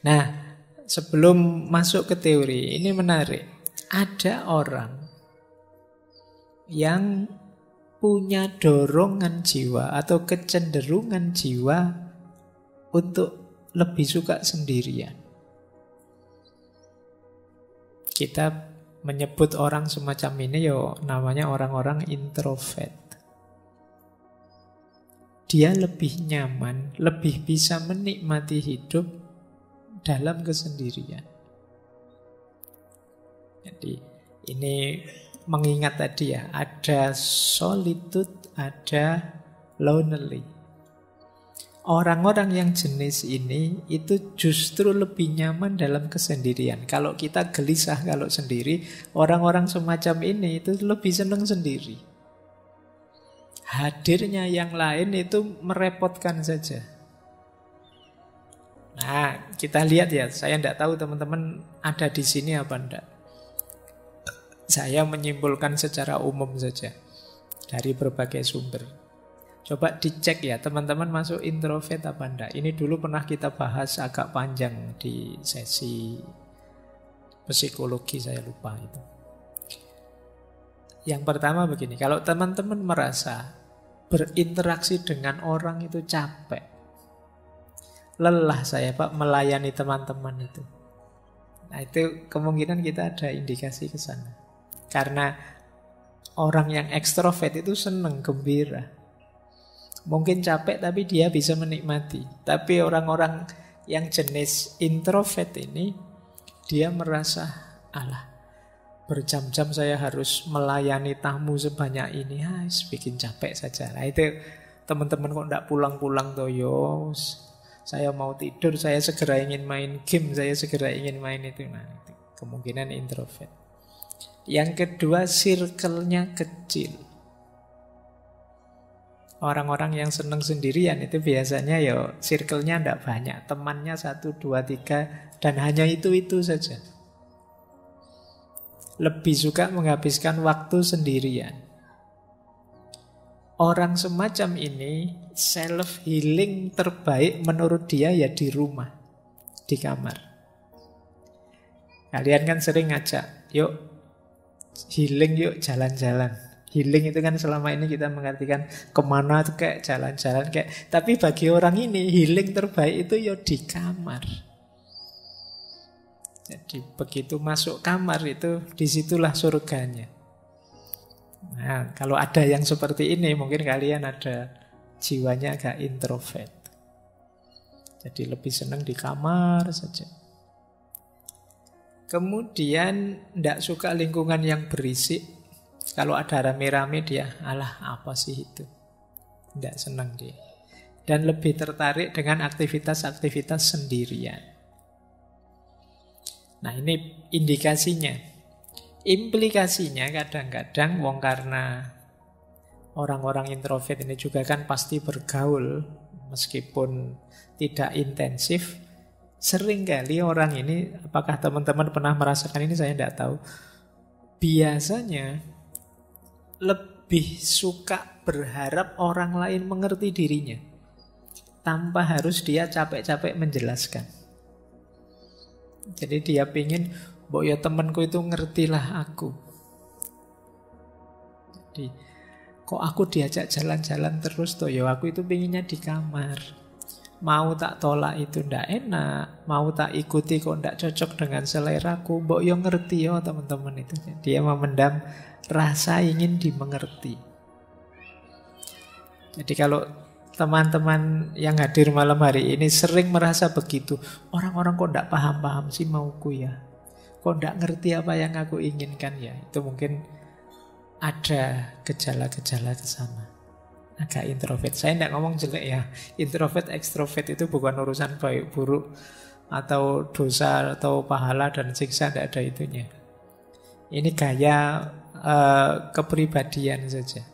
Nah, sebelum masuk ke teori, ini menarik. Ada orang yang punya dorongan jiwa atau kecenderungan jiwa untuk lebih suka sendirian. Kita menyebut orang semacam ini namanya orang-orang introvert. Dia lebih nyaman, lebih bisa menikmati hidup dalam kesendirian. Jadi ini mengingat tadi ya, ada solitude, ada lonely. Orang-orang yang jenis ini itu justru lebih nyaman dalam kesendirian. Kalau kita gelisah kalau sendiri, orang-orang semacam ini itu lebih senang sendiri. Hadirnya yang lain itu merepotkan saja. Nah, kita lihat ya, saya tidak tahu teman-teman ada di sini apa enggak. Saya menyimpulkan secara umum saja dari berbagai sumber. Coba dicek ya, teman-teman masuk introvert apa enggak. Ini dulu pernah kita bahas agak panjang di sesi psikologi, saya lupa itu. Yang pertama begini, kalau teman-teman merasa berinteraksi dengan orang itu capek, lelah saya Pak melayani teman-teman itu. Nah itu kemungkinan kita ada indikasi ke sana. Karena orang yang ekstrovert itu senang, gembira. Mungkin capek tapi dia bisa menikmati. Tapi orang-orang yang jenis introvert ini, dia merasa, alah, berjam-jam saya harus melayani tamu sebanyak ini, bikin capek saja. Nah itu teman-teman kok enggak pulang-pulang toh, saya mau tidur, saya segera ingin main game, saya segera ingin main itu. Nah itu kemungkinan introvert. Yang kedua, circle-nya kecil. Orang-orang yang senang sendirian itu biasanya circle-nya tidak banyak. Temannya 1, 2, 3 dan hanya itu-itu saja. Lebih suka menghabiskan waktu sendirian. Orang semacam ini self-healing terbaik menurut dia ya di rumah, di kamar. Kalian kan sering ngajak, yuk healing, yuk jalan-jalan. Healing itu kan selama ini kita mengartikan kemana tuh kayak jalan-jalan kayak. Tapi bagi orang ini healing terbaik itu di kamar. Jadi begitu masuk kamar itu disitulah surganya. Nah kalau ada yang seperti ini mungkin kalian ada jiwanya agak introvert. Jadi lebih senang di kamar saja. Kemudian tidak suka lingkungan yang berisik. Kalau ada rame-rame dia, alah apa sih itu? Tidak senang dia. Dan lebih tertarik dengan aktivitas-aktivitas sendirian. Nah ini indikasinya. Implikasinya kadang-kadang karena orang-orang introvert ini juga kan pasti bergaul meskipun tidak intensif. Seringkali orang ini, apakah teman-teman pernah merasakan ini saya tidak tahu, biasanya lebih suka berharap orang lain mengerti dirinya tanpa harus dia capek-capek menjelaskan. Jadi dia pingin, temanku itu ngertilah aku. Jadi kok aku diajak jalan-jalan terus aku itu pinginnya di kamar. Mau tak tolak itu ndak enak, mau tak ikuti kok ndak cocok dengan seleraku. Ngerti teman-teman itu. Dia memendam rasa ingin dimengerti. Jadi kalau teman-teman yang hadir malam hari ini sering merasa begitu, orang-orang kok ndak paham-paham sih mauku ya, kok ndak ngerti apa yang aku inginkan ya, itu mungkin ada gejala-gejala ke sana. Agak introvert. Saya tidak ngomong jelek ya. Introvert, ekstrovert itu bukan urusan baik buruk atau dosa atau pahala dan siksa, tidak ada itunya. Ini gaya kepribadian saja.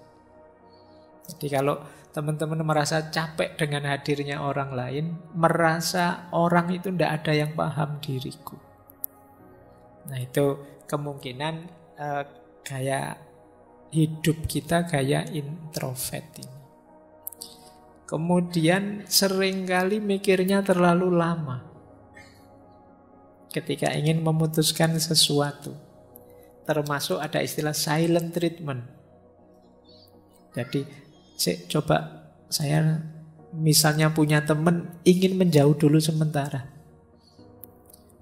Jadi kalau teman-teman merasa capek dengan hadirnya orang lain, merasa orang itu tidak ada yang paham diriku. Nah itu kemungkinan gaya hidup kita gaya introvert ini. Kemudian seringkali mikirnya terlalu lama. ketika ingin memutuskan sesuatu. Termasuk ada istilah silent treatment. Jadi, coba saya misalnya punya teman ingin menjauh dulu sementara.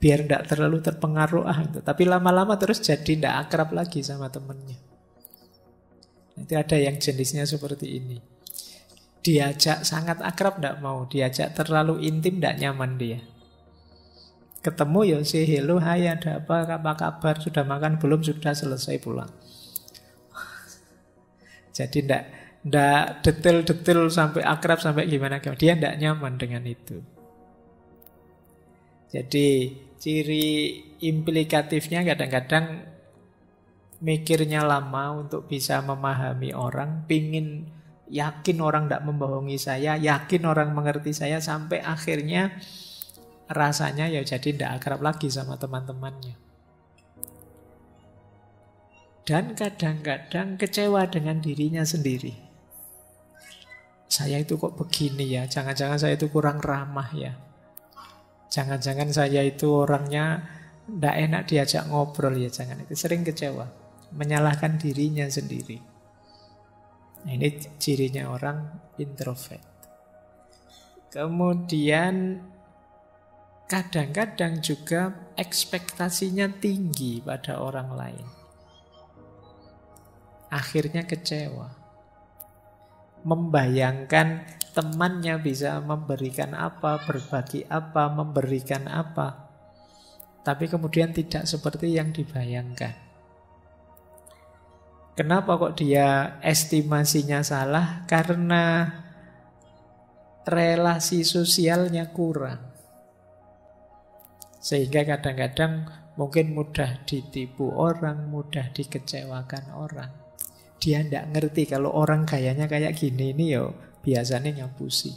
Biar tidak terlalu terpengaruh tapi lama-lama terus jadi tidak akrab lagi sama temannya. Nanti ada yang jenisnya seperti ini. Diajak sangat akrab tidak mau, diajak terlalu intim tidak nyaman dia. Ketemu ya say hello, hai ada apa kabar, sudah makan belum, sudah selesai pulang. Jadi tidak detail-detail sampai akrab sampai gimana. Dia tidak nyaman dengan itu. Jadi ciri implikatifnya kadang-kadang mikirnya lama untuk bisa memahami orang, pingin yakin orang tidak membohongi saya, yakin orang mengerti saya, sampai akhirnya rasanya ya jadi tidak akrab lagi sama teman-temannya. Dan kadang-kadang kecewa dengan dirinya sendiri. Saya itu kok begini ya, jangan-jangan saya itu kurang ramah ya. Jangan-jangan saya itu orangnya tidak enak diajak ngobrol ya, jangan itu. Sering kecewa, menyalahkan dirinya sendiri. Nah, ini cirinya orang introvert. Kemudian kadang-kadang juga ekspektasinya tinggi pada orang lain. Akhirnya kecewa. Membayangkan temannya bisa memberikan apa, berbagi apa, memberikan apa. Tapi kemudian tidak seperti yang dibayangkan. Kenapa kok dia estimasinya salah? Karena relasi sosialnya kurang. Sehingga kadang-kadang mungkin mudah ditipu orang, mudah dikecewakan orang. Dia tidak ngerti kalau orang gayanya kayak gini ini ya biasanya ngapusi.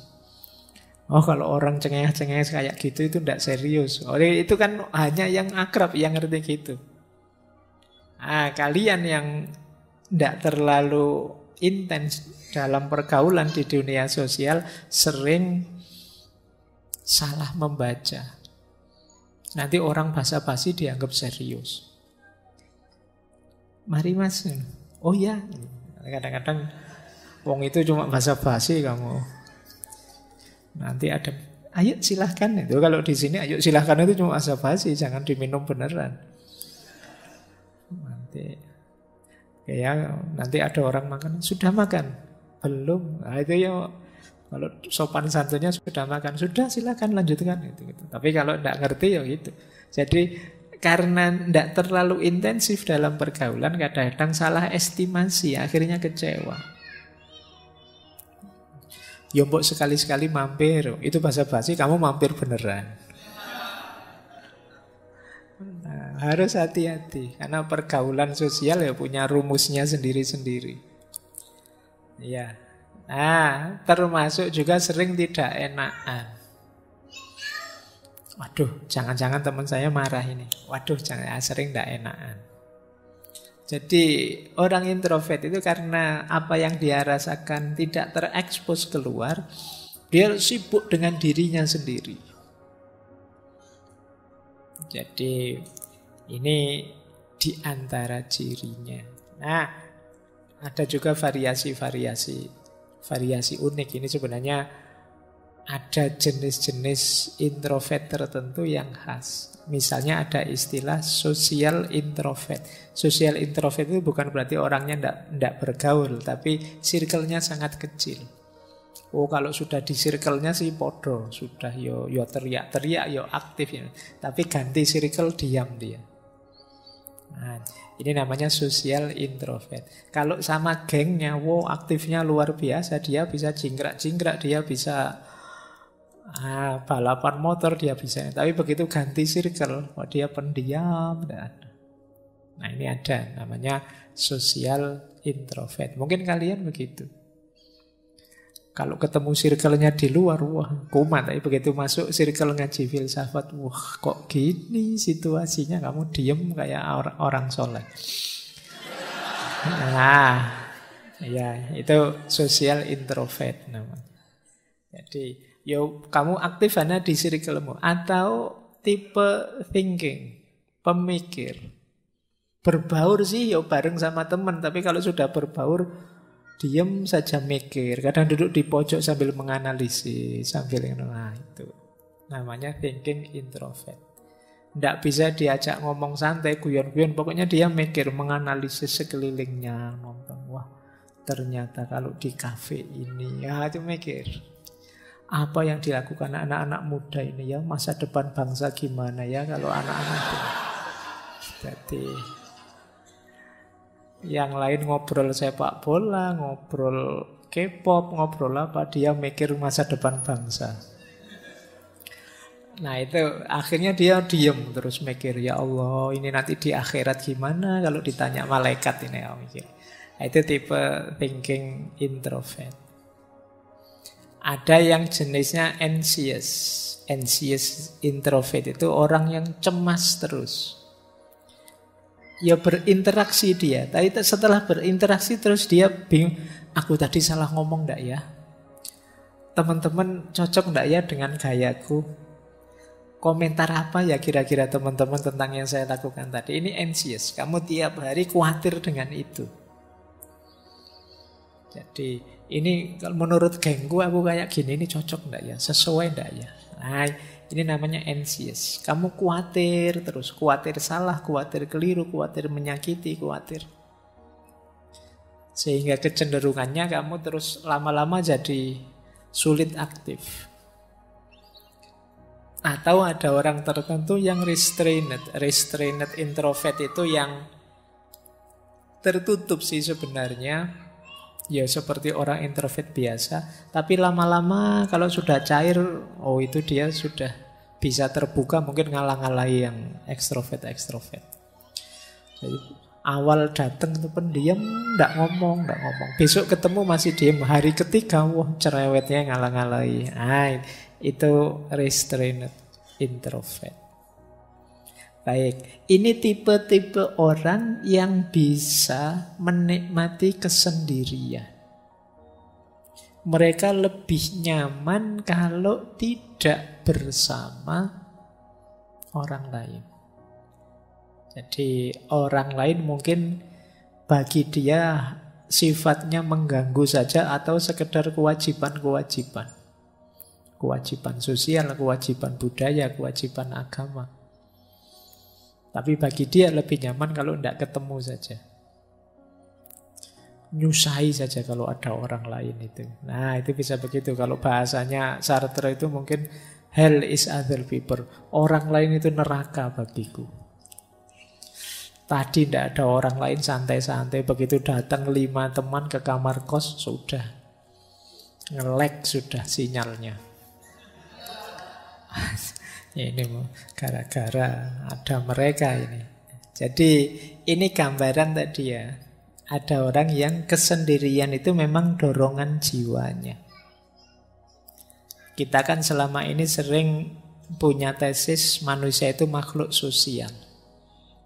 Oh kalau orang cengeng-cengeng kayak gitu itu tidak serius. Oh itu kan hanya yang akrab yang ngerti gitu. Kalian yang tidak terlalu intens dalam pergaulan di dunia sosial sering salah membaca. Nanti orang basa-basi dianggap serius. Mari mas. Oh ya, kadang-kadang wong itu cuma basa-basi kamu. Nanti ada, ayo silahkan itu. Kalau di sini ayo silahkan itu cuma basa-basi, jangan diminum beneran. Nanti ada orang makan, sudah makan? Belum. Nah, itu ya kalau sopan santunnya sudah makan, sudah silahkan lanjutkan gitu. Tapi kalau tidak ngerti ya gitu. Jadi karena tidak terlalu intensif dalam pergaulan, kadang-kadang salah estimasi, akhirnya kecewa. Yombok sekali-sekali mampir, itu basa-basi, kamu mampir beneran. Nah, harus hati-hati, karena pergaulan sosial ya punya rumusnya sendiri-sendiri. Ya. Nah, termasuk juga sering tidak enakan. Waduh, jangan-jangan teman saya marah ini. Waduh, sering tidak enakan. Jadi orang introvert itu karena apa yang dia rasakan tidak terekspos keluar, dia sibuk dengan dirinya sendiri. Jadi ini di antara cirinya. Nah, ada juga variasi unik. Ini sebenarnya ada jenis-jenis introvert tertentu yang khas. Misalnya ada istilah social introvert. Social introvert itu bukan berarti orangnya tidak bergaul, tapi circle-nya sangat kecil. Oh kalau sudah di circle-nya sih podo, sudah yo teriak-teriak, yo aktif ya. Tapi ganti circle diam dia. Nah, ini namanya social introvert. Kalau sama gengnya, wow aktifnya luar biasa, dia bisa jingkrak-jingkrak, dia bisa balapan motor dia bisa. Tapi begitu ganti circle, dia pendiam. Nah ini ada namanya social introvert. Mungkin kalian begitu. Kalau ketemu circle-nya di luar, wah kumat. Tapi begitu masuk circle ngaji filsafat, wah kok gini situasinya, kamu diem kayak orang soleh. Nah, ya itu social introvert namanya. Jadi kamu aktif hanya di circle-mu. Atau tipe thinking, pemikir. Berbaur sih ya bareng sama teman, tapi kalau sudah berbaur diam saja mikir. Kadang duduk di pojok sambil menganalisis, sambil itu namanya thinking introvert. Tidak bisa diajak ngomong santai, guyon-guyon. Pokoknya dia mikir, menganalisis sekelilingnya, nonton. Wah, ternyata kalau di kafe ini, ya itu mikir. Apa yang dilakukan anak-anak muda ini ya, masa depan bangsa gimana ya kalau anak-anak itu. Jadi yang lain ngobrol sepak bola, ngobrol K-pop, ngobrol apa, dia mikir masa depan bangsa. Nah itu akhirnya dia diem terus mikir, ya Allah ini nanti di akhirat gimana kalau ditanya malaikat ini ya mikir. Nah, itu tipe thinking introvert. Ada yang jenisnya anxious. Anxious introvert itu orang yang cemas terus. Ya berinteraksi dia, tapi setelah berinteraksi terus dia bingung, aku tadi salah ngomong enggak ya? Teman-teman cocok enggak ya dengan gayaku? Komentar apa ya kira-kira teman-teman tentang yang saya lakukan tadi? Ini anxious, kamu tiap hari khawatir dengan itu. Jadi ini kalau menurut gengku aku kayak gini, ini cocok enggak ya? Sesuai enggak ya? Nah, ini namanya anxious. Kamu khawatir terus, khawatir salah, khawatir keliru, khawatir menyakiti, khawatir. Sehingga kecenderungannya kamu terus lama-lama jadi sulit aktif. Atau ada orang tertentu yang restrained. Restrained introvert itu yang tertutup sih sebenarnya. Ya seperti orang introvert biasa. Tapi lama-lama kalau sudah cair, oh itu dia sudah bisa terbuka, mungkin ngalah-ngalahi yang ekstrovert. Jadi awal datang itu pendiam, nggak ngomong. Besok ketemu masih diem. Hari ketiga, wah cerewetnya ngalah-ngalahi. Nah, itu restrained introvert. Baik, ini tipe-tipe orang yang bisa menikmati kesendirian. Mereka lebih nyaman kalau tidak bersama orang lain. Jadi orang lain mungkin bagi dia sifatnya mengganggu saja atau sekedar kewajiban-kewajiban. Kewajiban sosial, kewajiban budaya, kewajiban agama. Tapi bagi dia lebih nyaman kalau tidak ketemu saja. Nyusahi saja kalau ada orang lain itu. Nah itu bisa begitu. Kalau bahasanya Sartre itu mungkin hell is other people. Orang lain itu neraka bagiku. Tadi tidak ada orang lain, santai-santai. Begitu datang 5 teman ke kamar kos, sudah nge-lag sudah sinyalnya. Ini gara-gara ada mereka ini. Jadi ini gambaran tadi ya. Ada orang yang kesendirian itu memang dorongan jiwanya. Kita kan selama ini sering punya tesis manusia itu makhluk sosial.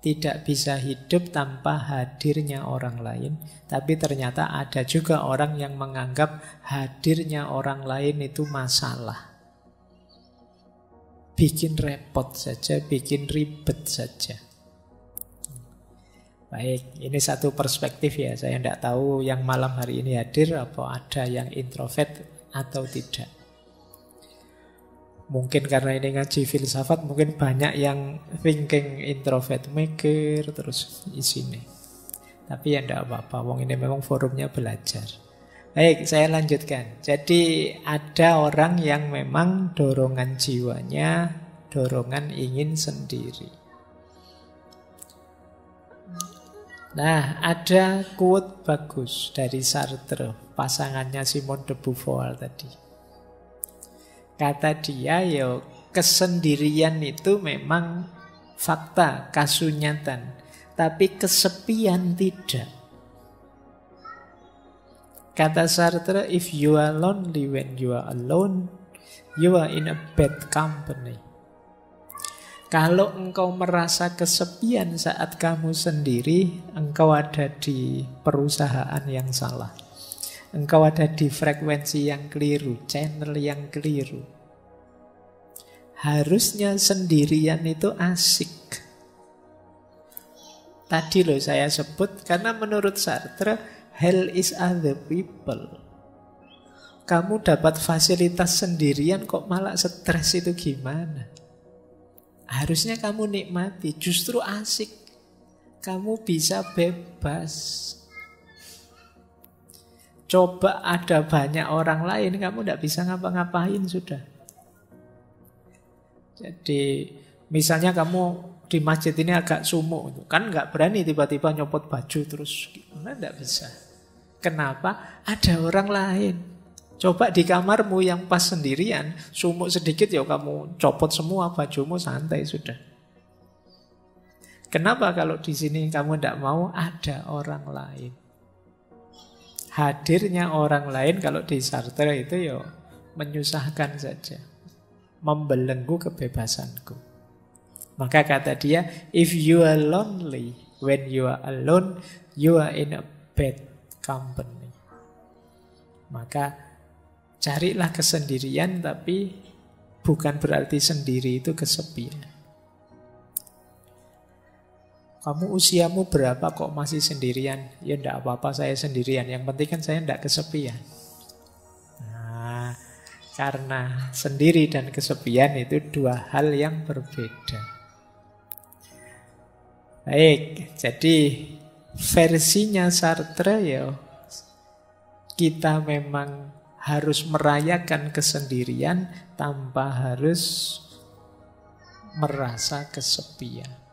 Tidak bisa hidup tanpa hadirnya orang lain. Tapi ternyata ada juga orang yang menganggap hadirnya orang lain itu masalah. Bikin repot saja, bikin ribet saja. Baik, ini satu perspektif ya. Saya tidak tahu yang malam hari ini hadir apa ada yang introvert atau tidak. Mungkin karena ini ngaji filsafat, mungkin banyak yang thinking introvert, mikir terus isinya. Tapi ya tidak apa-apa, wong ini memang forumnya belajar. Baik, saya lanjutkan. Jadi ada orang yang memang dorongan jiwanya, dorongan ingin sendiri. Nah, ada quote bagus dari Sartre, pasangannya Simone de Beauvoir tadi. Kata dia, ya kesendirian itu memang fakta, kasunyatan. Tapi kesepian tidak. Kata Sartre, if you are lonely when you are alone, you are in a bad company. Kalau engkau merasa kesepian saat kamu sendiri, engkau ada di perusahaan yang salah. Engkau ada di frekuensi yang keliru, channel yang keliru. harusnya sendirian itu asik. Tadi loh saya sebut, karena menurut Sartre, hell is other people. Kamu dapat fasilitas sendirian kok malah stres, itu gimana? Harusnya kamu nikmati, justru asik. Kamu bisa bebas. Coba ada banyak orang lain, kamu tidak bisa ngapa-ngapain sudah. Jadi misalnya kamu di masjid ini agak sumuk, kan nggak berani tiba-tiba nyopot baju terus, gimana? Nggak bisa. Kenapa? Ada orang lain. Coba di kamarmu yang pas sendirian, sumuk sedikit ya kamu copot semua bajumu, santai sudah. Kenapa kalau di sini kamu tidak mau? Ada orang lain. Hadirnya orang lain kalau di Sartre itu ya menyusahkan saja, membelenggu kebebasanku. Maka kata dia, if you are lonely, when you are alone, you are in a bad company. Maka carilah kesendirian, tapi bukan berarti sendiri itu kesepian. Kamu usiamu berapa kok masih sendirian? Ya enggak apa-apa saya sendirian, yang penting kan saya enggak kesepian. Nah, karena sendiri dan kesepian itu dua hal yang berbeda. Baik, jadi versinya Sartre ya, kita memang harus merayakan kesendirian tanpa harus merasa kesepian.